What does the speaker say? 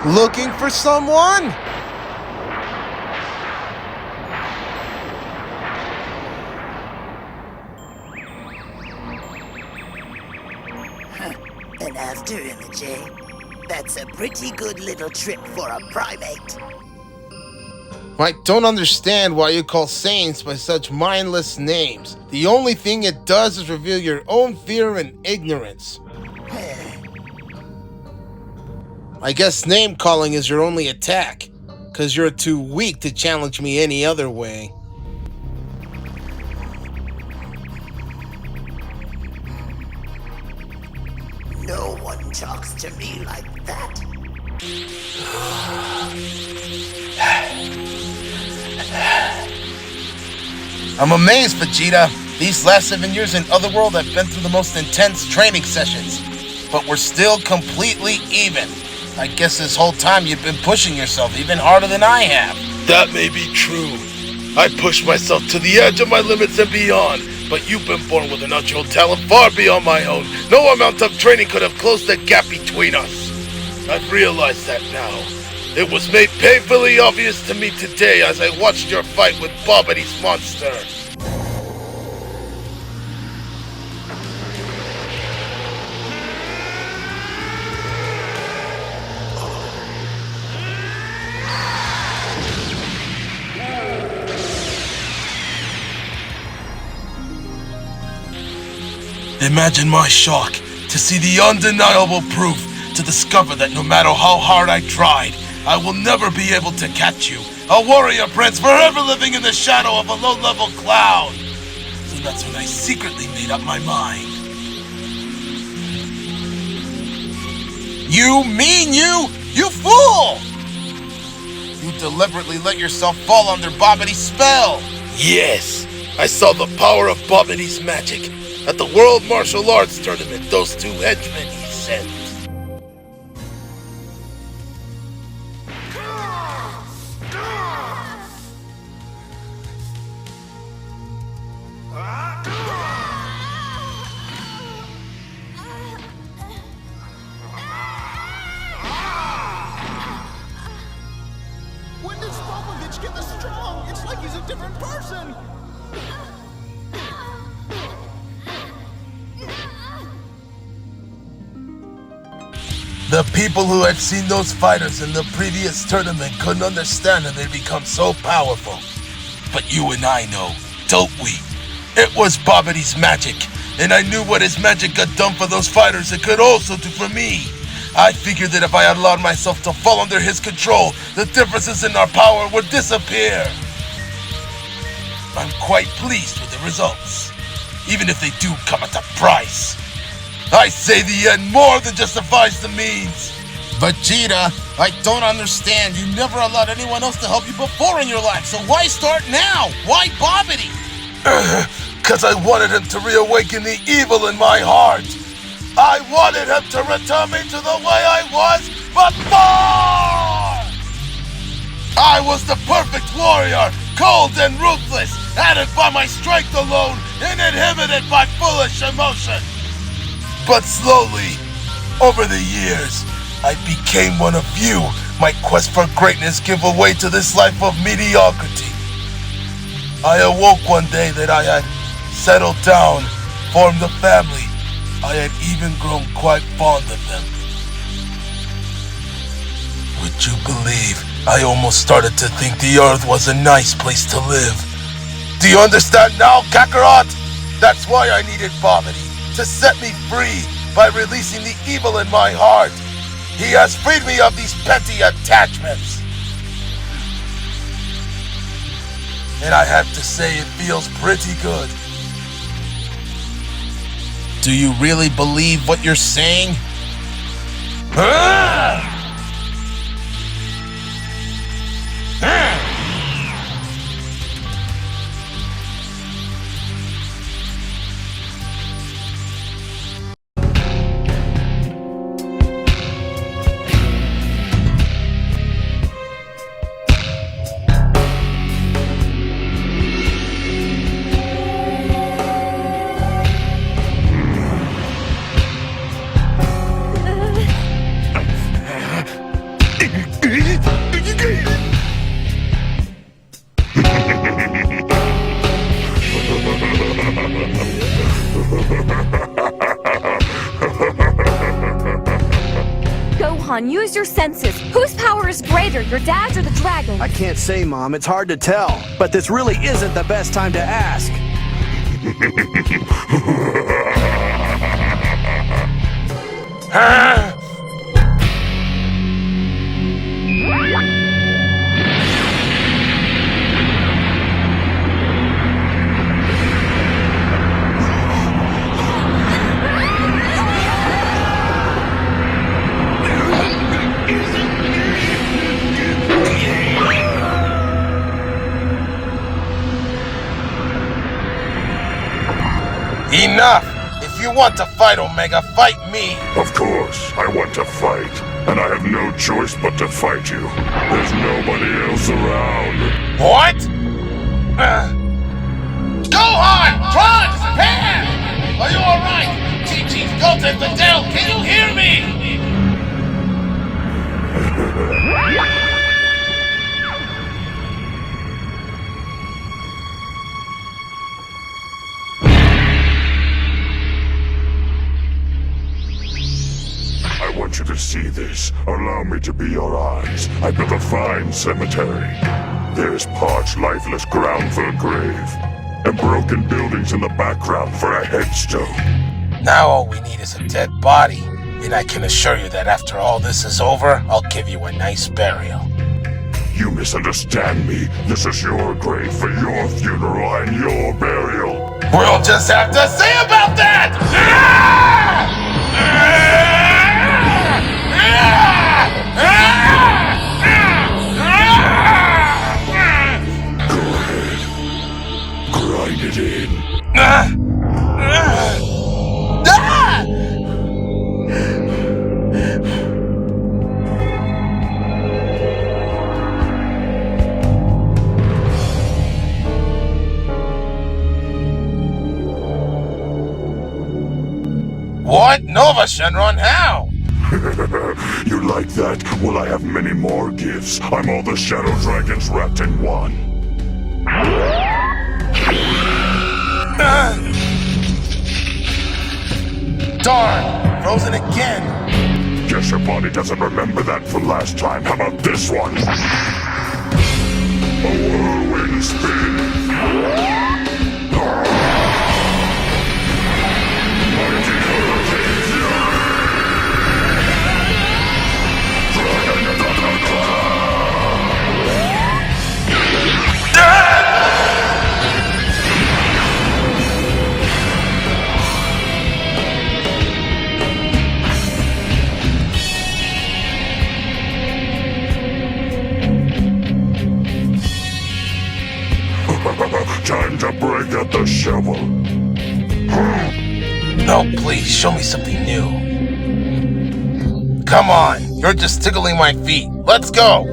Looking for someone? An after image, eh? That's a pretty good little trick for a primate. I don't understand why you call saints by such mindless names. The only thing it does is reveal your own fear and ignorance. I guess name calling is your only attack, because you're too weak to challenge me any other way. No one talks to me like that. I'm amazed, Vegeta. These last 7 years in Otherworld I've been through the most intense training sessions, but we're still completely even. I guess this whole time you've been pushing yourself even harder than I have. That may be true. I pushed myself to the edge of my limits and beyond, but you've been born with a natural talent far beyond my own. No amount of training could have closed the gap between us. I've realized that now. It was made painfully obvious to me today as I watched your fight with Bobity's monster. Imagine my shock to see the undeniable proof, to discover that no matter how hard I tried, I will never be able to catch you. A warrior prince forever living in the shadow of a low-level cloud. So that's when I secretly made up my mind. You mean you? You fool! You deliberately let yourself fall under Bobity's spell. Yes, I saw the power of Bobity's magic. At the World Martial Arts Tournament, those two henchmen he sent. When did Popovich get this strong? It's like he's a different person! The people who had seen those fighters in the previous tournament couldn't understand how they become so powerful. But you and I know, don't we? It was Bobity's magic, and I knew what his magic got done for those fighters it could also do for me. I figured that if I allowed myself to fall under his control, the differences in our power would disappear. I'm quite pleased with the results, even if they do come at a price. I say the end more than justifies the means. Vegeta, I don't understand. You never allowed anyone else to help you before in your life, so why start now? Why Bobity? 'Cause I wanted him to reawaken the evil in my heart. I wanted him to return me to the way I was before! I was the perfect warrior, cold and ruthless, added by my strength alone, and inhibited by foolish emotion. But slowly, over the years, I became one of you. My quest for greatness gave way to this life of mediocrity. I awoke one day that I had settled down, formed a family. I had even grown quite fond of them. Would you believe I almost started to think the Earth was a nice place to live? Do you understand now, Kakarot? That's why I needed Bobity, to set me free by releasing the evil in my heart. He has freed me of these petty attachments. And I have to say it feels pretty good. Do you really believe what you're saying? Gohan, use your senses. Whose power is greater, your dad's or the dragon? I can't say, Mom. It's hard to tell. But this really isn't the best time to ask. Enough! If you want to fight, Omega, fight me! Of course, I want to fight, and I have no choice but to fight you. There's nobody else around. What? Gohan! Trunks! Pan! Are you alright? Chi-Chi's Goten the Dell, can you hear me? I want you to see this. Allow me to be your eyes. I built a fine cemetery. There's parched, lifeless ground for a grave, and broken buildings in the background for a headstone. Now all we need is a dead body, and I can assure you that after all this is over, I'll give you a nice burial. You misunderstand me. This is your grave for your funeral and your burial. We'll just have to see about that! Grind it in. What? Nova Shenron, how? You like that? Well, I have many more gifts. I'm all the Shadow Dragons wrapped in one. Darn! Frozen again! Guess your body doesn't remember that from last time. How about this one? A whirlwind spin. Mighty hurricane fury. Dragon thunderclap. Time to break out the shovel. No, please, show me something new. Come on, you're just tickling my feet. Let's go!